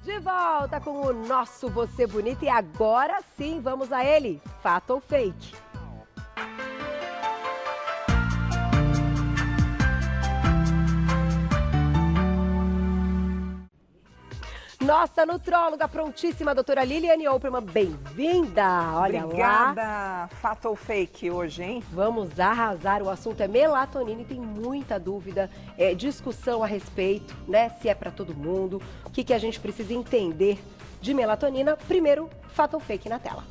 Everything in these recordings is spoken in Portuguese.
De volta com o nosso Você Bonita e agora sim vamos a ele, fato ou fake? Nossa nutróloga prontíssima, doutora Liliane Opperman, bem-vinda! Olha Obrigada. lá. Fato ou fake hoje, hein? Vamos arrasar, o assunto é melatonina e tem muita dúvida, discussão a respeito, né? Se é para todo mundo, o que a gente precisa entender de melatonina. Primeiro, fato ou fake na tela.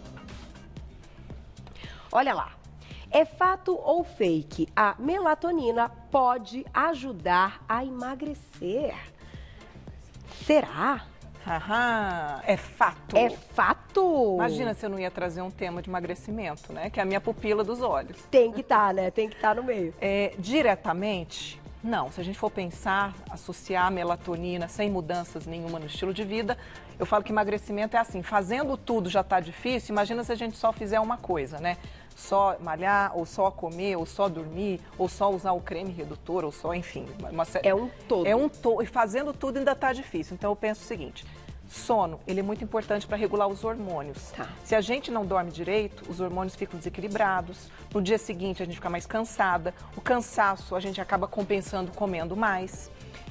Olha lá. É fato ou fake? A melatonina pode ajudar a emagrecer? Será? Aham, é fato. É fato? Imagina se eu não ia trazer um tema de emagrecimento, né? Que é a minha pupila dos olhos. Tem que estar, né? Tem que estar no meio. Diretamente, não. Se a gente for pensar, associar a melatonina sem mudanças nenhuma no estilo de vida, eu falo que emagrecimento é assim, fazendo tudo já está difícil, imagina se a gente só fizer uma coisa, né? Só malhar, ou só comer, ou só dormir, ou só usar o creme redutor, ou só, enfim. É um todo. É um todo. E fazendo tudo ainda está difícil. Então eu penso o seguinte, sono, ele é muito importante para regular os hormônios. Tá. Se a gente não dorme direito, os hormônios ficam desequilibrados. No dia seguinte a gente fica mais cansada. O cansaço a gente acaba compensando comendo mais.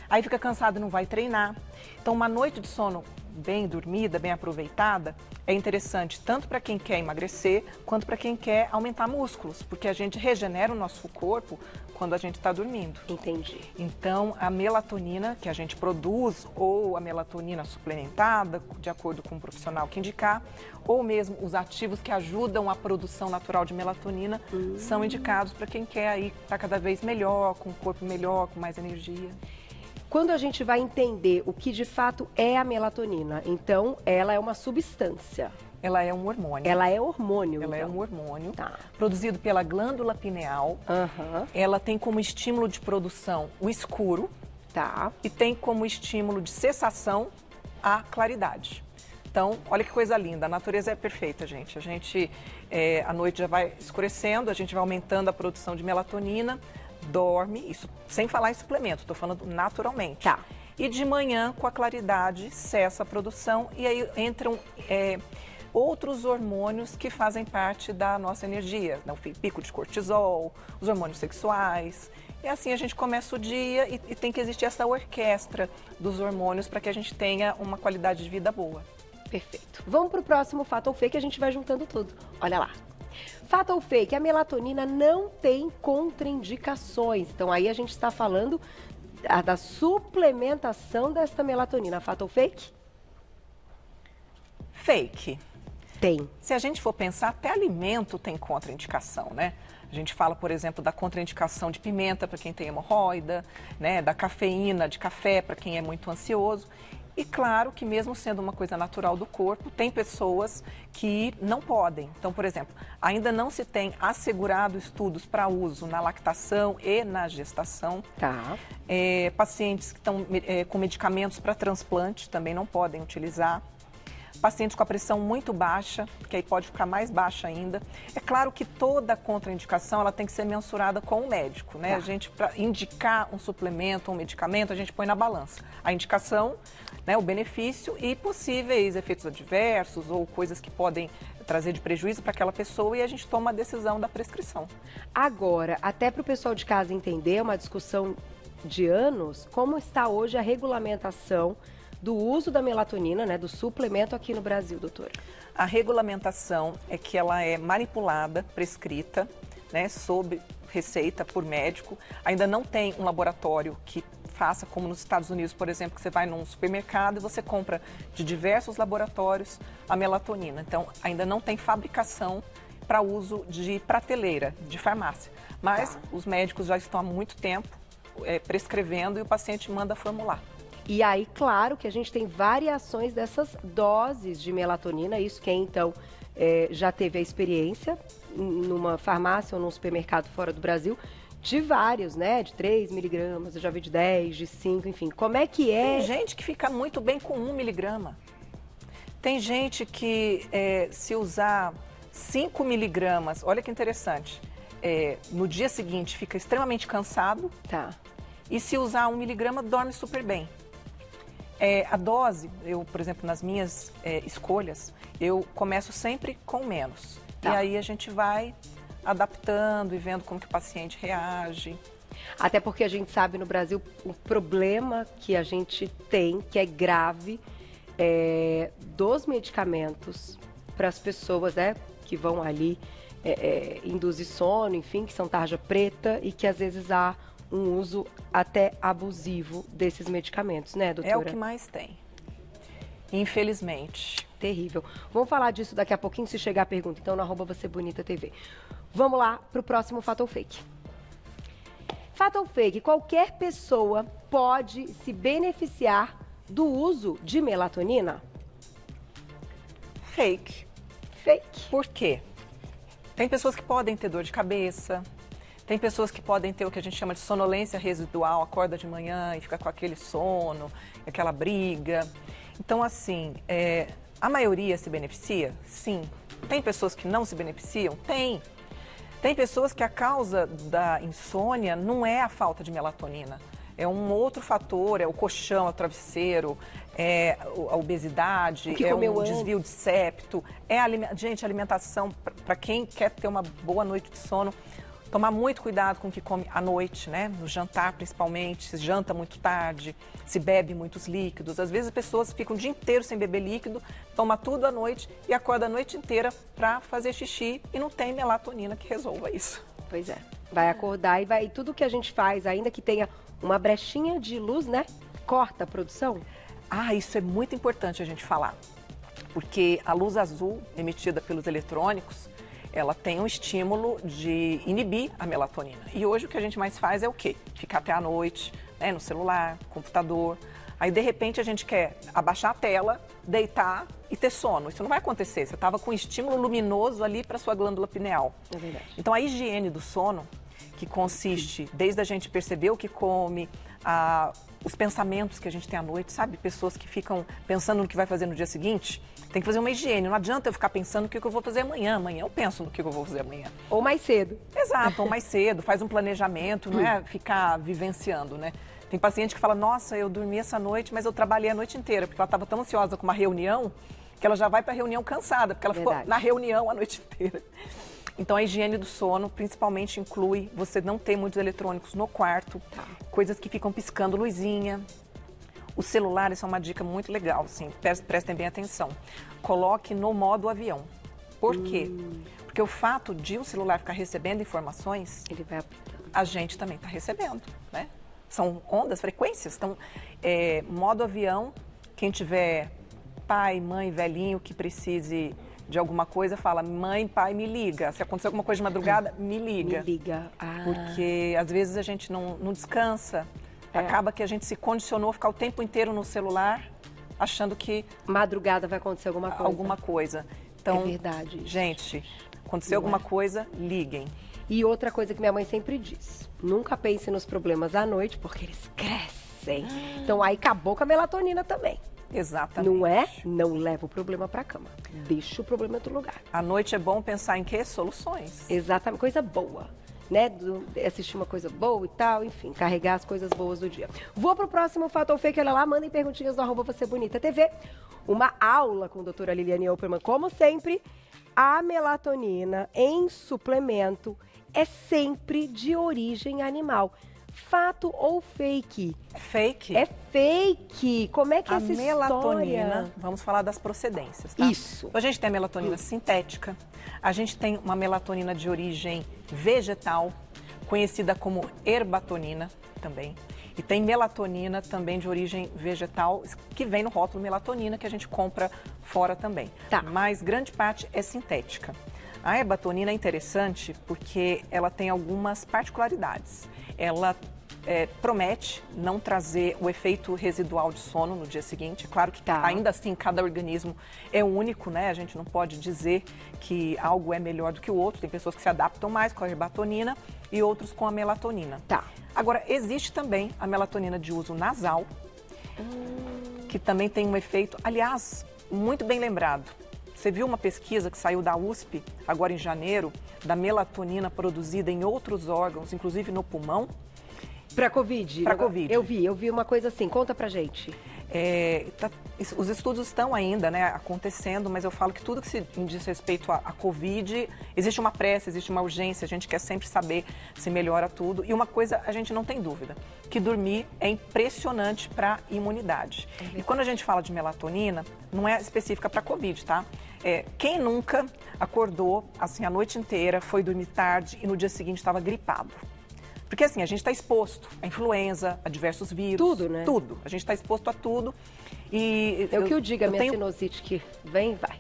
Aí fica cansado e não vai treinar. Então uma noite de sono bem dormida, bem aproveitada, é interessante tanto para quem quer emagrecer, quanto para quem quer aumentar músculos, porque a gente regenera o nosso corpo quando a gente está dormindo. Entendi. Então, a melatonina que a gente produz, ou a melatonina suplementada, de acordo com o profissional que indicar, ou mesmo os ativos que ajudam a produção natural de melatonina, são indicados para quem quer aí estar cada vez melhor, com o corpo melhor, com mais energia. Quando a gente vai entender o que de fato é a melatonina, então ela é uma substância. Ela é um hormônio. Ela é hormônio. Ela então. é um hormônio, Tá. produzido pela glândula pineal. Aham. Ela tem como estímulo de produção o escuro. Tá. E tem como estímulo de cessação a claridade. Então, olha que coisa linda, a natureza é perfeita, gente. A gente, a noite já vai escurecendo, a gente vai aumentando a produção de melatonina, dorme, isso sem falar em suplemento, estou falando naturalmente. Tá. E de manhã, com a claridade, cessa a produção e aí entram outros hormônios que fazem parte da nossa energia, o pico de cortisol, os hormônios sexuais. E assim a gente começa o dia e tem que existir essa orquestra dos hormônios para que a gente tenha uma qualidade de vida boa. Perfeito. Vamos para o próximo fato ou fake, a gente vai juntando tudo. Olha lá. Fato ou fake, a melatonina não tem contraindicações. Então aí a gente está falando da suplementação desta melatonina. Fato ou fake? Fake. Tem. Se a gente for pensar, até alimento tem contraindicação, né? A gente fala, por exemplo, da contraindicação de pimenta para quem tem hemorroida, né? Da cafeína, de café para quem é muito ansioso. E claro que mesmo sendo uma coisa natural do corpo, tem pessoas que não podem. Então, por exemplo, ainda não se tem assegurado estudos para uso na lactação e na gestação. Tá. Pacientes que estão com medicamentos para transplante também não podem utilizar. Pacientes com a pressão muito baixa, que aí pode ficar mais baixa ainda. É claro que toda contraindicação ela tem que ser mensurada com o médico, né? Tá. A gente, para indicar um suplemento, um medicamento, a gente põe na balança a indicação, né, o benefício e possíveis efeitos adversos ou coisas que podem trazer de prejuízo para aquela pessoa e a gente toma a decisão da prescrição. Agora, até para o pessoal de casa entender, é uma discussão de anos, como está hoje a regulamentação do uso da melatonina, né, do suplemento aqui no Brasil, doutora? A regulamentação é que ela é manipulada, prescrita, né, sob receita por médico. Ainda não tem um laboratório que faça como nos Estados Unidos, por exemplo, que você vai num supermercado e você compra de diversos laboratórios a melatonina. Então, ainda não tem fabricação para uso de prateleira, de farmácia. Mas os médicos já estão há muito tempo prescrevendo e o paciente manda formular. E aí, claro que a gente tem variações dessas doses de melatonina, isso quem então já teve a experiência numa farmácia ou num supermercado fora do Brasil, de vários, né? De 3 miligramas, eu já vi de 10, de 5, enfim. Como é que é? Tem gente que fica muito bem com 1 miligrama. Tem gente que se usar 5 miligramas, olha que interessante, no dia seguinte fica extremamente cansado. Tá. E se usar 1 miligrama, dorme super bem. A dose, eu, por exemplo, nas minhas escolhas, eu começo sempre com menos. Tá. E aí a gente vai adaptando e vendo como que o paciente reage. Até porque a gente sabe no Brasil o problema que a gente tem, que é grave, dos medicamentos para as pessoas, né, que vão ali induzir sono, enfim, que são tarja preta e que às vezes há um uso até abusivo desses medicamentos, né, doutora? É o que mais tem, infelizmente. Terrível. Vamos falar disso daqui a pouquinho, se chegar a pergunta, então, no @VocêBonitaTV. Vamos lá para o próximo Fato ou Fake. Fato ou fake, qualquer pessoa pode se beneficiar do uso de melatonina? Fake. Fake. Por quê? Tem pessoas que podem ter dor de cabeça, tem pessoas que podem ter o que a gente chama de sonolência residual, acorda de manhã e fica com aquele sono, aquela briga. Então, assim, a maioria se beneficia? Sim. Tem pessoas que não se beneficiam? Tem. Tem pessoas que a causa da insônia não é a falta de melatonina. É um outro fator, é o colchão, é o travesseiro, é a obesidade, é um desvio de septo. Gente, alimentação, para quem quer ter uma boa noite de sono, tomar muito cuidado com o que come à noite, né? No jantar, principalmente, se janta muito tarde, se bebe muitos líquidos. Às vezes as pessoas ficam o dia inteiro sem beber líquido, toma tudo à noite e acorda a noite inteira para fazer xixi e não tem melatonina que resolva isso. Pois é. Vai acordar e tudo que a gente faz, ainda que tenha uma brechinha de luz, né? Corta a produção. Isso é muito importante a gente falar, porque a luz azul emitida pelos eletrônicos, ela tem um estímulo de inibir a melatonina. E hoje o que a gente mais faz é o quê? Ficar até a noite, né, no celular, computador. Aí, de repente, a gente quer abaixar a tela, deitar e ter sono. Isso não vai acontecer. Você estava com um estímulo luminoso ali para a sua glândula pineal. É verdade. Então, a higiene do sono, que consiste desde a gente perceber o que come, os pensamentos que a gente tem à noite, sabe? Pessoas que ficam pensando no que vai fazer no dia seguinte. Tem que fazer uma higiene. Não adianta eu ficar pensando no que eu vou fazer amanhã. Amanhã eu penso no que eu vou fazer amanhã. Ou mais cedo. Exato, ou mais cedo. Faz um planejamento, não é ficar vivenciando, né? Tem paciente que fala, nossa, eu dormi essa noite, mas eu trabalhei a noite inteira, porque ela estava tão ansiosa com uma reunião, que ela já vai para a reunião cansada, porque ela ficou na reunião a noite inteira. Então, a higiene do sono, principalmente, inclui você não ter muitos eletrônicos no quarto, coisas que ficam piscando luzinha. Os celulares são uma dica muito legal, assim, prestem bem atenção. Coloque no modo avião. Por quê? Porque o fato de o celular ficar recebendo informações, a gente também está recebendo, né? São ondas, frequências. Então, modo avião, quem tiver pai, mãe, velhinho que precise de alguma coisa, fala, mãe, pai, me liga. Se acontecer alguma coisa de madrugada, me liga. Me liga. Porque às vezes a gente não descansa. Acaba que a gente se condicionou a ficar o tempo inteiro no celular, achando que madrugada vai acontecer alguma coisa. Então, é verdade. Gente, aconteceu alguma coisa, liguem. E outra coisa que minha mãe sempre diz, nunca pense nos problemas à noite, porque eles crescem. Então aí acabou com a melatonina também. Exatamente. Não é? Não leva o problema para a cama. Deixa o problema em outro lugar. À noite é bom pensar em quê? Soluções. Exatamente, coisa boa. Né? Assistir uma coisa boa e tal, enfim, carregar as coisas boas do dia. Vou pro próximo Fato ou Fake, olha lá, mandem perguntinhas no @VocêBonitaTV. Uma aula com a doutora Liliane Opperman, como sempre. A melatonina em suplemento é sempre de origem animal. Fato ou fake? É fake. É fake. Como é que é essa melatonina, história? Vamos falar das procedências, tá? Isso. Então, a gente tem a melatonina sintética, a gente tem uma melatonina de origem vegetal, conhecida como herbatonina também. E tem melatonina também de origem vegetal, que vem no rótulo melatonina, que a gente compra fora também. Tá. Mas grande parte é sintética. A herbatonina é interessante porque ela tem algumas particularidades. Ela promete não trazer o efeito residual de sono no dia seguinte. É claro que ainda assim cada organismo é único, né? A gente não pode dizer que algo é melhor do que o outro. Tem pessoas que se adaptam mais com a herbatonina e outros com a melatonina. Tá. Agora, existe também a melatonina de uso nasal, que também tem um efeito, aliás, muito bem lembrado. Você viu uma pesquisa que saiu da USP, agora em janeiro, da melatonina produzida em outros órgãos, inclusive no pulmão? Para Covid? Para Covid. Eu vi uma coisa assim, conta pra gente. Os estudos estão ainda, né, acontecendo, mas eu falo que tudo que se diz respeito à Covid, existe uma pressa, existe uma urgência, a gente quer sempre saber se melhora tudo. E uma coisa a gente não tem dúvida, que dormir é impressionante para a imunidade. E quando a gente fala de melatonina, não é específica para Covid, tá? Quem nunca acordou assim a noite inteira, foi dormir tarde e no dia seguinte estava gripado? Porque assim, a gente está exposto à influenza, a diversos vírus. Tudo, né? Tudo. A gente está exposto a tudo. E É o que eu digo, a minha sinusite que vem e vai.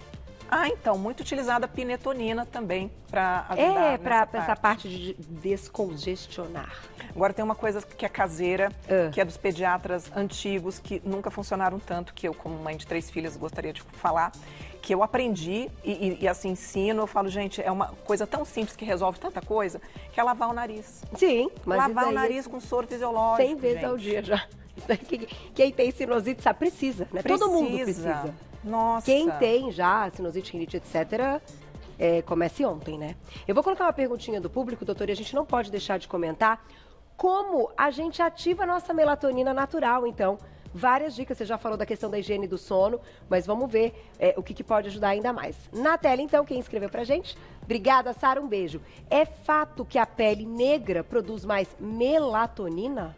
Então, muito utilizada a pinetonina também para ajudar para essa parte de descongestionar. Agora tem uma coisa que é caseira, que é dos pediatras antigos, que nunca funcionaram tanto, que eu, como mãe de 3 filhas, gostaria de falar, que eu aprendi e assim, ensino. Eu falo, gente, é uma coisa tão simples que resolve tanta coisa, que é lavar o nariz. Sim, mas lavar o nariz com soro fisiológico, 100 vezes ao dia já. Quem tem sinusite sabe, precisa, né? Todo mundo precisa. Nossa. Quem tem já sinusite, rinite, etc., comece ontem, né? Eu vou colocar uma perguntinha do público, doutor, e a gente não pode deixar de comentar como a gente ativa a nossa melatonina natural, então. Várias dicas, você já falou da questão da higiene do sono, mas vamos ver o que pode ajudar ainda mais. Na tela, então, quem escreveu pra gente? Obrigada, Sara, um beijo. É fato que a pele negra produz mais melatonina?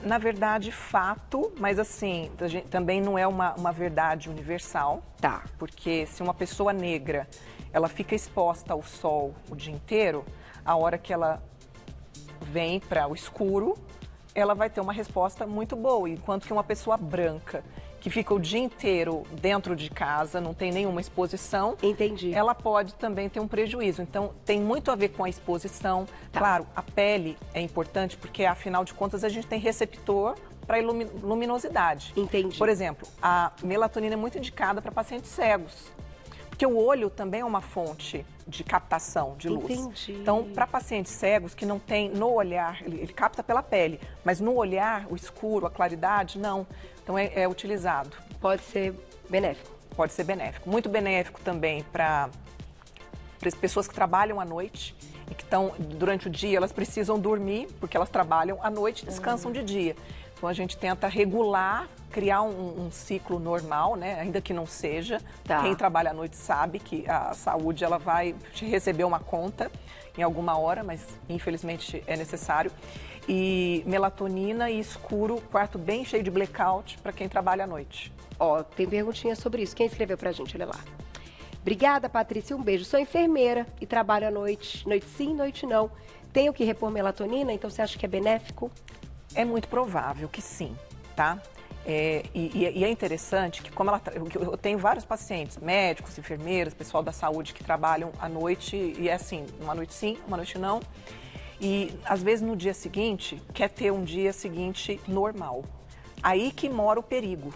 Na verdade, fato, mas assim, também não é uma verdade universal. Tá. Porque se uma pessoa negra, ela fica exposta ao sol o dia inteiro, a hora que ela vem para o escuro, ela vai ter uma resposta muito boa. Enquanto que uma pessoa branca, que fica o dia inteiro dentro de casa, não tem nenhuma exposição, entendi, ela pode também ter um prejuízo. Então, tem muito a ver com a exposição. Tá. Claro, a pele é importante porque, afinal de contas, a gente tem receptor para luminosidade. Entendi. Por exemplo, a melatonina é muito indicada para pacientes cegos. Porque o olho também é uma fonte de captação de luz. Entendi. Então, para pacientes cegos que não tem no olhar, ele capta pela pele, mas no olhar, o escuro, a claridade, não. Então, é utilizado. Pode ser benéfico. Pode ser benéfico. Muito benéfico também para as pessoas que trabalham à noite e que estão, durante o dia, elas precisam dormir, porque elas trabalham à noite e descansam de dia. Então, a gente tenta regular, criar um ciclo normal, né? Ainda que não seja. Tá. Quem trabalha à noite sabe que a saúde ela vai te receber uma conta em alguma hora, mas infelizmente é necessário. E melatonina e escuro, quarto bem cheio de blackout para quem trabalha à noite. Ó, tem perguntinha sobre isso. Quem escreveu pra gente? Olha lá. Obrigada, Patrícia. Um beijo. Sou enfermeira e trabalho à noite. Noite sim, noite não. Tenho que repor melatonina, então você acha que é benéfico? É muito provável que sim, tá? E é interessante que, como eu tenho vários pacientes, médicos, enfermeiras, pessoal da saúde que trabalham à noite e é assim, uma noite sim, uma noite não. E às vezes no dia seguinte, quer ter um dia seguinte normal. Aí que mora o perigo.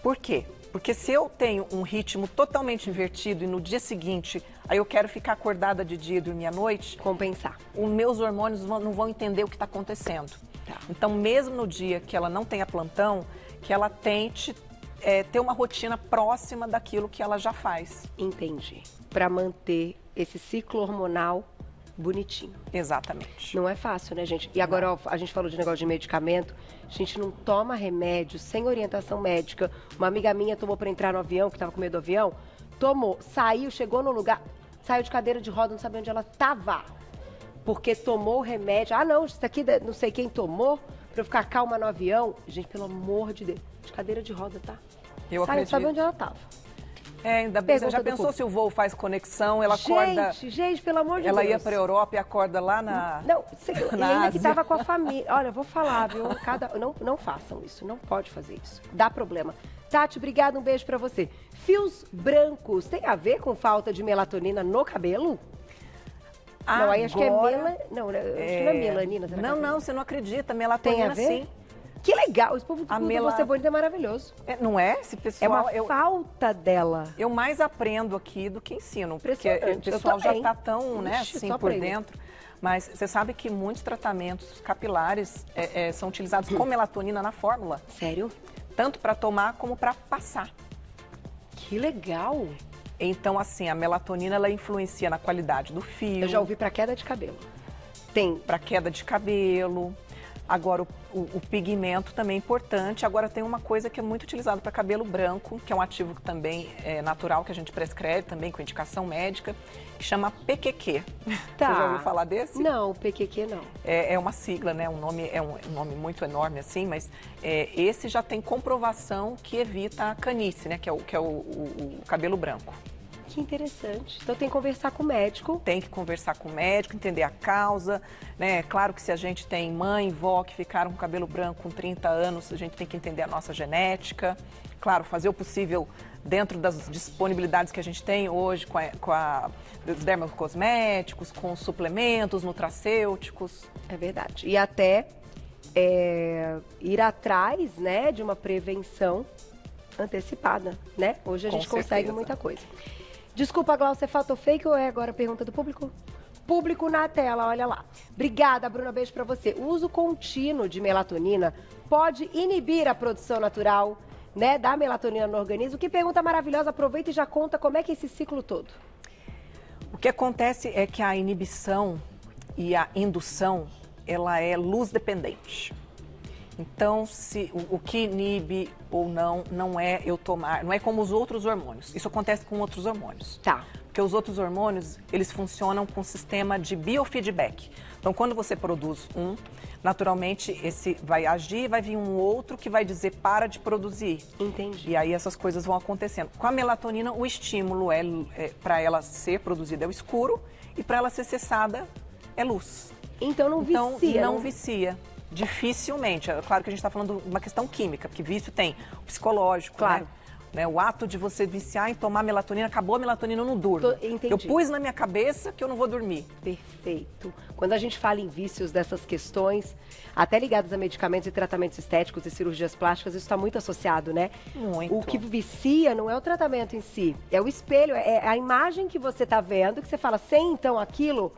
Por quê? Porque se eu tenho um ritmo totalmente invertido e no dia seguinte, aí eu quero ficar acordada de dia e dormir à noite... Compensar. Os meus hormônios não vão entender o que está acontecendo. Tá. Então, mesmo no dia que ela não tenha plantão, que ela tente ter uma rotina próxima daquilo que ela já faz. Entendi. Para manter esse ciclo hormonal bonitinho. Exatamente. Não é fácil, né, gente? E agora, ó, a gente falou de negócio de medicamento, a gente não toma remédio sem orientação médica. Uma amiga minha tomou para entrar no avião, que estava com medo do avião, tomou, saiu, chegou no lugar, saiu de cadeira de roda, não sabia onde ela estava. Porque tomou o remédio. Ah, não, isso aqui não sei quem tomou para eu ficar calma no avião. Gente, pelo amor de Deus, de cadeira de roda, tá? Eu acredito. Sabe onde ela estava. Ainda bem, você já pensou se o voo faz conexão, ela acorda... Gente, pelo amor de Deus. Ela ia para a Europa e acorda lá na Não, na ainda Ásia. que estava com a família. Olha, eu vou falar, viu? Não façam isso, não pode fazer isso. Dá problema. Tati, obrigada, um beijo para você. Fios brancos, tem a ver com falta de melatonina no cabelo? Não, aí acho que é acho que não é melanina. Não, você não acredita, melatonina sim. Que legal, esse povo do Você Bonita é maravilhoso. Não é? Esse pessoal... É uma falta dela. Eu mais aprendo aqui do que ensino, porque o pessoal já está tão, né, assim, por dentro. Mas você sabe que muitos tratamentos capilares são utilizados com melatonina na fórmula. Sério? Tanto para tomar como para passar. Que legal! Então, assim, a melatonina, ela influencia na qualidade do fio. Eu já ouvi para queda de cabelo. Tem. Para queda de cabelo. Agora, o pigmento também é importante. Agora, tem uma coisa que é muito utilizada para cabelo branco, que é um ativo que também é natural, que a gente prescreve também com indicação médica, que chama PQQ. Tá. Você já ouviu falar desse? Não, PQQ não. É uma sigla, né? É um nome muito enorme assim, mas esse já tem comprovação que evita a canice, né? Que é o cabelo branco. Que interessante. Então tem que conversar com o médico. Tem que conversar com o médico, entender a causa, né? Claro que se a gente tem mãe, vó que ficaram com cabelo branco com 30 anos, a gente tem que entender a nossa genética. Claro, fazer o possível dentro das disponibilidades que a gente tem hoje com os dermocosméticos, com os suplementos nutracêuticos. É verdade. E até ir atrás, né, de uma prevenção antecipada, né? Hoje a gente consegue muita coisa. Desculpa, Glaucia, fato fake ou é agora a pergunta do público? Público na tela, olha lá. Obrigada, Bruna, beijo pra você. O uso contínuo de melatonina pode inibir a produção natural, né, da melatonina no organismo? Que pergunta maravilhosa, aproveita e já conta como é que é esse ciclo todo. O que acontece é que a inibição e a indução, ela é luz dependente. Então, o que inibe ou não é eu tomar, não é como os outros hormônios. Isso acontece com outros hormônios. Tá. Porque os outros hormônios, eles funcionam com um sistema de biofeedback. Então, quando você produz naturalmente, esse vai agir e vai vir um outro que vai dizer para de produzir. Entendi. E aí essas coisas vão acontecendo. Com a melatonina, o estímulo para ela ser produzida é o escuro e para ela ser cessada é luz. Então não vicia. Não vicia. Dificilmente. É claro que a gente está falando de uma questão química, porque vício tem o psicológico, claro, né? O ato de você viciar em tomar melatonina, acabou a melatonina, eu não durmo. Entendi. Eu pus na minha cabeça que eu não vou dormir. Perfeito. Quando a gente fala em vícios dessas questões, até ligados a medicamentos e tratamentos estéticos e cirurgias plásticas, isso está muito associado, né? Muito. O que vicia não é o tratamento em si, é o espelho, é a imagem que você está vendo, que você fala, sem então aquilo...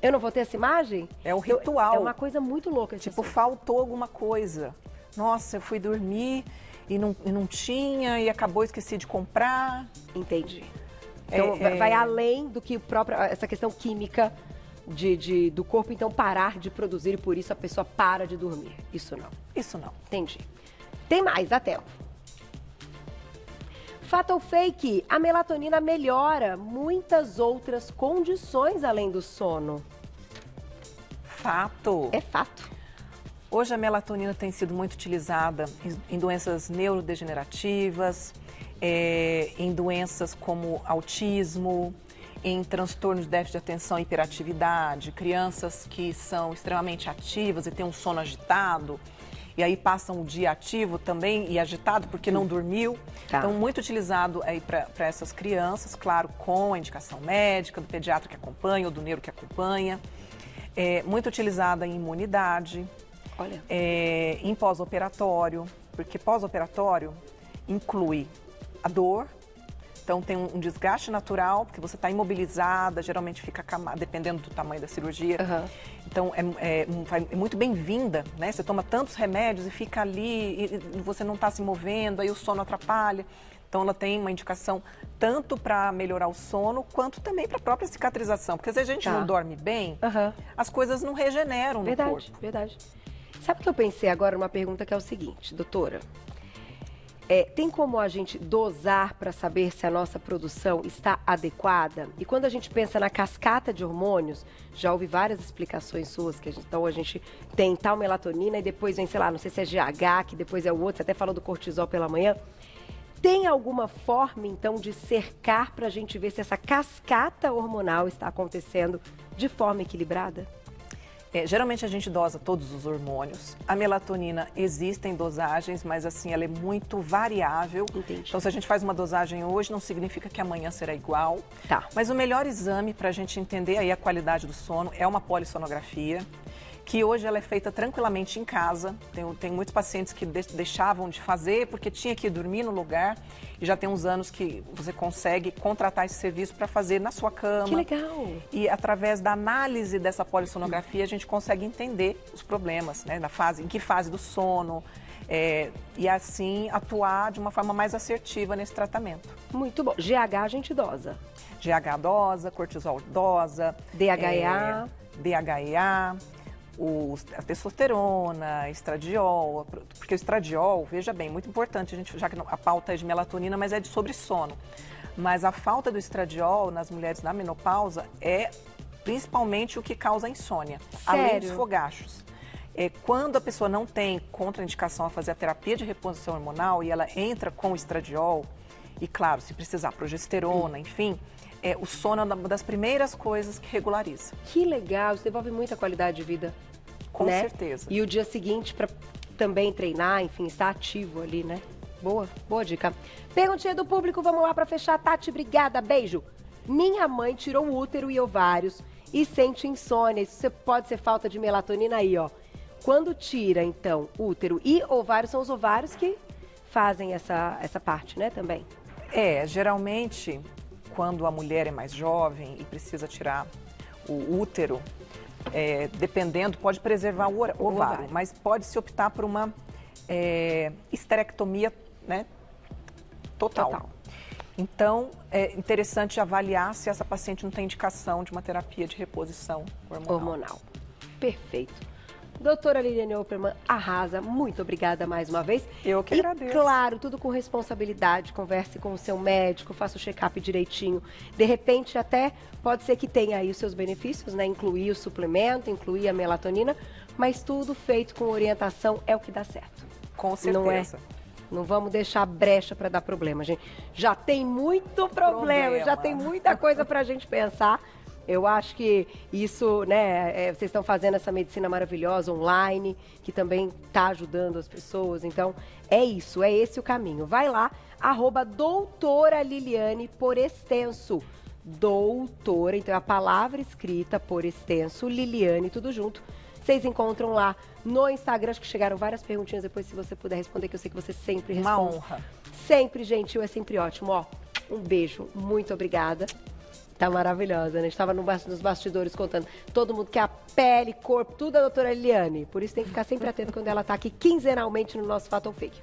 Eu não vou ter essa imagem? É um ritual. É uma coisa muito louca. Tipo, faltou alguma coisa. Nossa, eu fui dormir e não tinha e acabou, esqueci de comprar. Entendi. Então, vai além do que essa questão química do corpo, então, parar de produzir e por isso a pessoa para de dormir. Isso não. Isso não. Entendi. Tem mais, até. Fato ou fake? A melatonina melhora muitas outras condições além do sono. Fato. É fato. Hoje a melatonina tem sido muito utilizada em doenças neurodegenerativas, em doenças como autismo, em transtornos de déficit de atenção e hiperatividade, crianças que são extremamente ativas e têm um sono agitado. E aí passam o dia ativo também e agitado porque não dormiu. Tá. Então, muito utilizado aí para essas crianças, claro, com a indicação médica, do pediatra que acompanha ou do neuro que acompanha. Muito utilizada em imunidade. Olha. Em pós-operatório, porque pós-operatório inclui a dor. Então, tem um desgaste natural, porque você está imobilizada, geralmente fica dependendo do tamanho da cirurgia. Uhum. Então, é muito bem-vinda, né? Você toma tantos remédios e fica ali, e você não está se movendo, aí o sono atrapalha. Então, ela tem uma indicação tanto para melhorar o sono, quanto também para a própria cicatrização. Porque se a gente não dorme bem, as coisas não regeneram no corpo. Verdade. Sabe o que eu pensei agora numa pergunta que é o seguinte, doutora? Tem como a gente dosar para saber se a nossa produção está adequada? E quando a gente pensa na cascata de hormônios, já ouvi várias explicações suas, então a gente tem tal melatonina e depois vem, sei lá, não sei se é GH, que depois é o outro, você até falou do cortisol pela manhã. Tem alguma forma, então, de cercar para a gente ver se essa cascata hormonal está acontecendo de forma equilibrada? Geralmente a gente dosa todos os hormônios. A melatonina existem dosagens, mas assim, ela é muito variável. Entendi. Então, se a gente faz uma dosagem hoje, não significa que amanhã será igual. Tá. Mas o melhor exame para a gente entender aí a qualidade do sono é uma polissonografia, que hoje ela é feita tranquilamente em casa. Tem muitos pacientes que deixavam de fazer porque tinha que dormir no lugar. E já tem uns anos que você consegue contratar esse serviço para fazer na sua cama. Que legal! E através da análise dessa polissonografia, a gente consegue entender os problemas, né? Em que fase do sono, e assim atuar de uma forma mais assertiva nesse tratamento. Muito bom. GH a gente dosa. GH dosa, cortisol dosa. DHEA. DHEA. a testosterona, estradiol, porque o estradiol, veja bem, muito importante, já que a pauta é de melatonina, mas é sobre sono. Mas a falta do estradiol nas mulheres na menopausa é principalmente o que causa insônia, além dos fogachos. Quando a pessoa não tem contraindicação a fazer a terapia de reposição hormonal e ela entra com o estradiol, e claro, se precisar progesterona, enfim, o sono é uma das primeiras coisas que regulariza. Que legal, isso devolve muita qualidade de vida. Com certeza. E o dia seguinte para também treinar, enfim, estar ativo ali, né? Boa dica. Perguntinha do público, vamos lá para fechar. Tati, obrigada, beijo. Minha mãe tirou o útero e ovários e sente insônia. Isso pode ser falta de melatonina aí, ó. Quando tira, então, útero e ovários, são os ovários que fazem essa parte, né, também? Geralmente, quando a mulher é mais jovem e precisa tirar o útero, dependendo, pode preservar o ovário, mas pode-se optar por uma esterectomia, né, total. Então, é interessante avaliar se essa paciente não tem indicação de uma terapia de reposição hormonal. Perfeito. Doutora Liliane Opperman, arrasa. Muito obrigada mais uma vez. Eu que agradeço. E claro, tudo com responsabilidade. Converse com o seu médico, faça o check-up direitinho. De repente, até pode ser que tenha aí os seus benefícios, né? Incluir o suplemento, incluir a melatonina, mas tudo feito com orientação é o que dá certo. Com certeza. Não vamos deixar brecha para dar problema, gente. Já tem muito problema, já tem muita coisa para a gente pensar. Eu acho que isso, né, vocês estão fazendo essa medicina maravilhosa online, que também está ajudando as pessoas. Então, é isso, é esse o caminho. Vai lá, @doutora Liliane por extenso. Doutora, então é a palavra escrita por extenso, Liliane, tudo junto. Vocês encontram lá no Instagram, acho que chegaram várias perguntinhas depois, se você puder responder, que eu sei que você sempre responde. Uma honra. Sempre gentil, é sempre ótimo. Ó, um beijo, muito obrigada. Tá maravilhosa, né? A gente estava nos bastidores contando. Todo mundo quer a pele, corpo, tudo a doutora Liliane. Por isso tem que ficar sempre atento quando ela tá aqui quinzenalmente no nosso Fato ou Fake.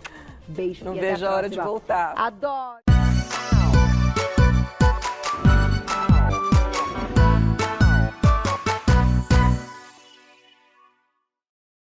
Beijo. Não vejo a hora de voltar. Adoro.